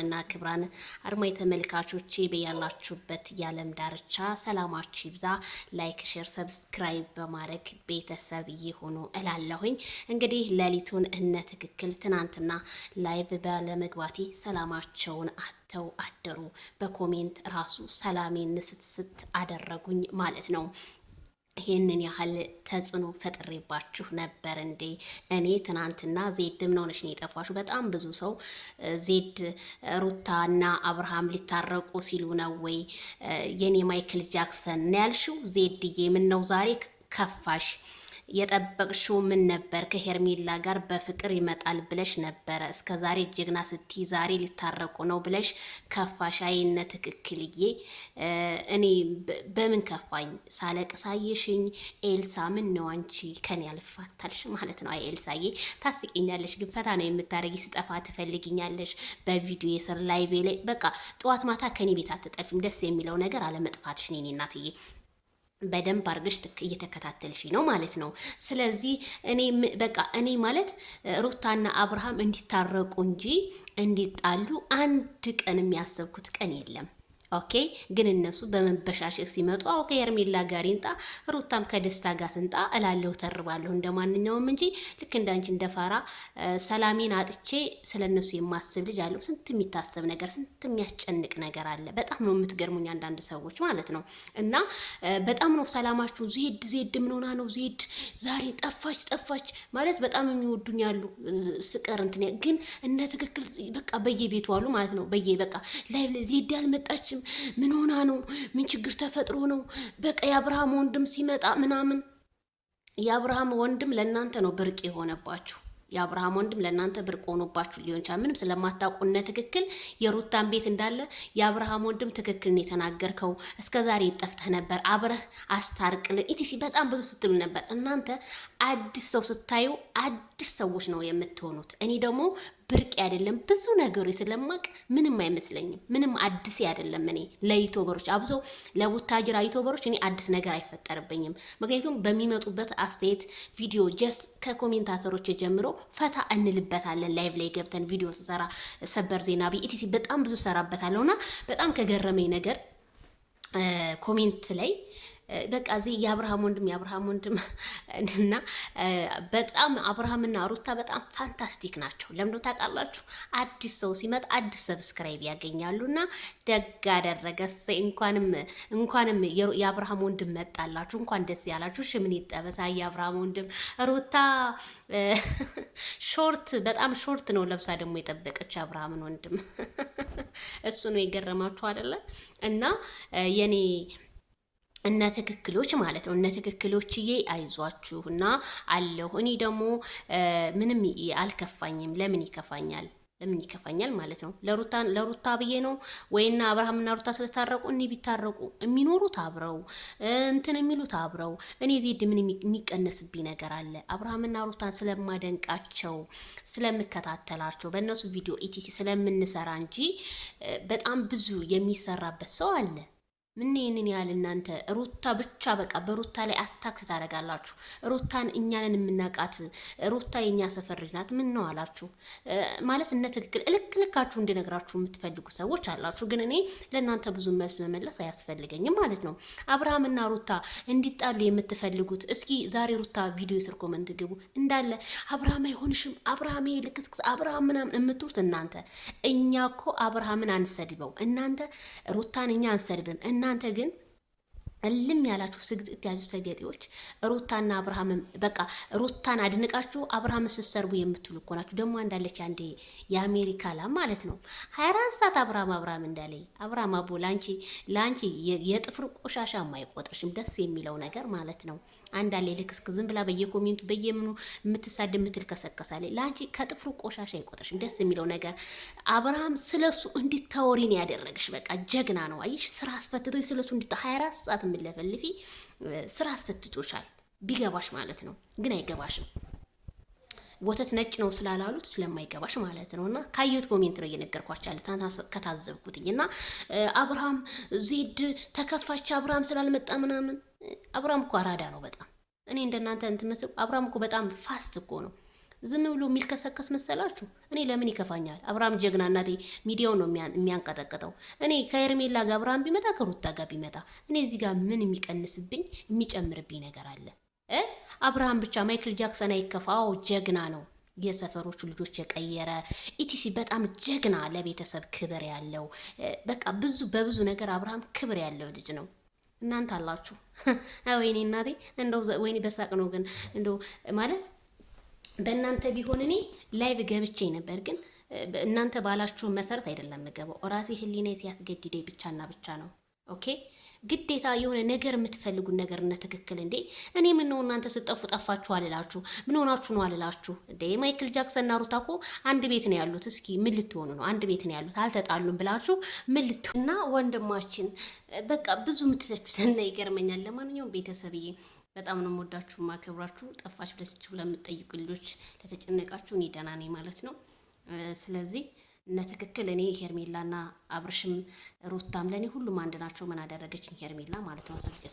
እና ክብራን አድማጭ ተመልካቾቼ በያላችሁበት የዓለም ዳርቻ ሰላማችሁ ይብዛ። ላይክ፣ ሼር፣ ሰብስክራይብ በማድረግ ቤተሰብ ይሁኑ እላለሁኝ። እንግዲህ ሌሊቱን እነ ትክክል ትናንትና ላይቭ ባለመግባቴ ሰላማቸውን አጥተው አደሩ። በኮሜንት ራሱ ሰላሜን ንስትስት አደረጉኝ ማለት ነው። ይሄንን ያህል ተጽዕኖ ፈጥሬባችሁ ነበር እንዴ? እኔ ትናንትና ዜድ ምን ሆነሽ ነው የጠፋሽው? በጣም ብዙ ሰው ዜድ ሩታና አብርሃም ሊታረቁ ሲሉ ነው ወይ የኔ ማይክል ጃክሰን ነው ያልሽው? ዜድዬ ምን ነው ዛሬ ከፋሽ? የጠበቅሽው ምን ነበር? ከሄርሜላ ጋር በፍቅር ይመጣል ብለሽ ነበረ እስከ ዛሬ ጀግና ስትይ ዛሬ ሊታረቁ ነው ብለሽ ከፋሽ? አይነ ትክክልዬ እኔ በምን ከፋኝ? ሳለቅሳየሽኝ ኤልሳ ምን ነው አንቺ ከኔ ያልፋታልሽ ማለት ነው? አይ ኤልሳዬ ታስቂኛለሽ፣ ግን ፈታ ነው የምታረጊ። ስጠፋ ትፈልጊኛለሽ በቪዲዮ የስር ላይቭ ላይ በቃ ጠዋት ማታ ከኔ ቤት አትጠፊም። ደስ የሚለው ነገር አለመጥፋትሽ ነው የኔ እናትዬ። በደንብ አርገሽ እየተከታተልሽ ነው ማለት ነው። ስለዚህ እኔ ማለት ሩታና አብርሃም እንዲታረቁ እንጂ እንዲጣሉ አንድ ቀን የሚያሰብኩት ቀን የለም። ኦኬ፣ ግን እነሱ በመበሻሸቅ ሲመጡ ከሄርሜላ ጋር ይንጣ ሩታም ከደስታ ጋር ስንጣ እላለሁ ተርባለሁ እንደማንኛውም እንጂ ልክ እንዳንቺ እንደፋራ ሰላሜን አጥቼ ስለነሱ የማስብ ልጅ አለው። ስንት የሚታሰብ ነገር፣ ስንት የሚያስጨንቅ ነገር አለ። በጣም ነው የምትገርሙኝ አንዳንድ ሰዎች ማለት ነው። እና በጣም ነው ሰላማችሁ። ዜድ ምን ሆና ነው ዜድ ዛሬ ጠፋች ማለት በጣም የሚወዱኝ ያሉ ስቀር እንትን ግን እነ ትክክል በቃ በየቤቱ አሉ ማለት ነው። በቃ ላይቭ ዜድ ያልመጣችም ምን ሆና ነው? ምን ችግር ተፈጥሮ ነው? በቃ የአብርሃም ወንድም ሲመጣ ምናምን። የአብርሃም ወንድም ለእናንተ ነው ብርቅ የሆነባችሁ። የአብርሃም ወንድም ለእናንተ ብርቅ ሆኖባችሁ ሊሆን ይችላል። ምንም ስለማታውቁነ ትክክል የሩታን ቤት እንዳለ የአብርሃም ወንድም ትክክል ነው የተናገርከው። እስከ ዛሬ ጠፍተህ ነበር፣ አብረህ አስታርቅልን ኢቲሲ በጣም ብዙ ስትሉ ነበር። እናንተ አዲስ ሰው ስታዩ አዲስ ሰዎች ነው የምትሆኑት። እኔ ደግሞ ብርቅ አይደለም ብዙ ነገሮች ስለማቅ ምንም አይመስለኝም። ምንም አዲስ አይደለም። እኔ ለዩቲዩበሮች አብሶ ለቡታጅራ ዩቲዩበሮች እኔ አዲስ ነገር አይፈጠርብኝም። ምክንያቱም በሚመጡበት አስተያየት ቪዲዮ ጀስ ከኮሜንታተሮች ጀምሮ ፈታ እንልበታለን። ላይቭ ላይ ገብተን ቪዲዮ ስሰራ ሰበር ዜና ኢቲሲ በጣም ብዙ ሰራበታለሁና በጣም ከገረመኝ ነገር ኮሜንት ላይ በቃ እዚህ የአብርሃም ወንድም እና በጣም አብርሃምና ሩታ በጣም ፋንታስቲክ ናቸው። ለምዶ ታውቃላችሁ? አዲስ ሰው ሲመጣ አዲስ ሰብስክራይብ ያገኛሉና ደግ አደረገ። እንኳንም የአብርሃም ወንድም መጣላችሁ፣ እንኳን ደስ ያላችሁ። ሽምን ይጠበሳ የአብርሃም ወንድም። ሩታ በጣም ሾርት ነው ለብሳ ደግሞ የጠበቀች አብርሃምን ወንድም እሱ ነው የገረማችሁ አይደለ? እና የኔ እነ ትክክሎች ማለት ነው። እነ ትክክሎችዬ አይዟችሁ እና አለሁ። እኔ ደግሞ ምንም አልከፋኝም። ለምን ይከፋኛል ማለት ነው። ለሩታ ብዬ ነው ወይና አብርሃምና ሩታ ስለታረቁ ቢታረቁ የሚኖሩት አብረው እንትን የሚሉት አብረው። እኔ ዜድ ምን የሚቀነስብኝ ነገር አለ? አብርሃምና ሩታን ስለማደንቃቸው ስለምከታተላቸው በእነሱ ቪዲዮ ኢቲሲ ስለምንሰራ እንጂ በጣም ብዙ የሚሰራበት ሰው አለ። ምን ይሄንን ያህል እናንተ ሩታ ብቻ በቃ በሩታ ላይ አታክ ታደርጋላችሁ። ሩታን እኛንን የምናውቃት ሩታ የኛ ሰፈር ልጅ ናት። ምን ነው አላችሁ ማለት እነ ትክክል ልካችሁ እንድነግራችሁ የምትፈልጉ ሰዎች አላችሁ። ግን እኔ ለእናንተ ብዙ መልስ መመለስ አያስፈልገኝም ማለት ነው። አብርሃምና ሩታ እንዲጣሉ የምትፈልጉት እስኪ ዛሬ ሩታ ቪዲዮ ስር ኮመንት ግቡ እንዳለ አብርሃም አይሆንሽም፣ አብርሃም ልክስክስ፣ አብርሃም ምናምን የምትሉት እናንተ። እኛ እኮ አብርሃምን አንሰድበው፣ እናንተ ሩታን እኛ አንሰድብም። እናንተ ግን እልም ያላችሁ ስግጥት ያሉ ሰገጤዎች ሩታና አብርሃም በቃ ሩታን አድንቃችሁ አብርሃምን ስትሰርቡ የምትሉ እኮ ናችሁ። ደግሞ እንዳለች አንዴ የአሜሪካ ላም ማለት ነው 24 ሰዓት አብርሃም እንዳለ አብርሃም አቦ ላንቺ የጥፍር ቆሻሻ የማይቆጥርሽም ደስ የሚለው ነገር ማለት ነው። አንዳለ ልክስክ ዝም ብላ በየኮሜንቱ በየምኑ የምትሳድ የምትልከሰከሳለች። ላንቺ ከጥፍሩ ቆሻሻ አይቆጥርሽም። ደስ የሚለው ነገር አብርሃም ስለሱ እንድታወሪን ያደረግሽ በቃ ጀግና ነው። አይሽ ስራ አስፈትቶች ስለሱ 24 ሰዓት የምትለፈልፊ ስራ አስፈትቶሻል። ቢገባሽ ማለት ነው፣ ግን አይገባሽም። ወተት ነጭ ነው ስላላሉት ስለማይገባሽ ማለት ነውና ካየሁት ኮሜንት ነው እየነገርኳችሁ ያለ ከታዘብኩትኝና አብርሃም ዜድ ተከፋች አብርሃም ስላልመጣ ምናምን። አብርሃም እኮ አራዳ ነው በጣም። እኔ እንደናንተ እንትመስል አብርሃም እኮ በጣም ፋስት እኮ ነው። ዝም ብሎ የሚልከሰከስ መሰላችሁ? እኔ ለምን ይከፋኛል? አብርሃም ጀግና እናቴ ሚዲያው ነው የሚያንቀጠቅጠው። እኔ ከኤርሜላ ጋር አብርሃም ቢመጣ ከሩታ ጋር ቢመጣ እኔ እዚህ ጋር ምን የሚቀንስብኝ የሚጨምርብኝ ነገር አለ? አብርሃም ብቻ ማይክል ጃክሰን አይከፋው፣ ጀግና ነው። የሰፈሮቹ ልጆች የቀየረ ኢቲሲ በጣም ጀግና፣ ለቤተሰብ ክብር ያለው በቃ በብዙ ነገር አብርሃም ክብር ያለው ልጅ ነው። እናንተ አላችሁ ወይኔ እናቴ እንደው ወይኔ በሳቅ ነው ግን እንደው ማለት በእናንተ ቢሆን እኔ ላይቭ ገብቼ ነበር፣ ግን እናንተ ባላችሁ መሰረት አይደለም የምገባው። ራሴ ህሊና ሲያስገድደኝ ብቻና ብቻ ነው። ኦኬ ግዴታ የሆነ ነገር የምትፈልጉን ነገር እነ ትክክል እንዴ እኔ ምን ነው እናንተ ስጠፉ ጠፋችሁ አልላችሁ፣ ምን ሆናችሁ ነው አልላችሁ እንዴ። ማይክል ጃክሰን እና ሩታ እኮ አንድ ቤት ነው ያሉት። እስኪ ምን ልትሆኑ ነው? አንድ ቤት ነው ያሉት፣ አልተጣሉም ብላችሁ ምን ልትሆኑ እና ወንድማችን በቃ ብዙ የምትተቹትና ይገርመኛል። ለማንኛውም ቤተሰብዬ በጣም ነው የምወዳችሁ ማከብራችሁ። ጠፋች ብላችሁ ለምትጠይቁ ልጆች ለተጨነቃችሁ እኔ ደህና ነኝ ማለት ነው። ስለዚህ እነ ትክክል እኔ ሄርሜላና አብርሽም ሩታም ለእኔ ሁሉም አንድ ናቸው። ምን አደረገችኝ ሄርሜላ ማለት ነው።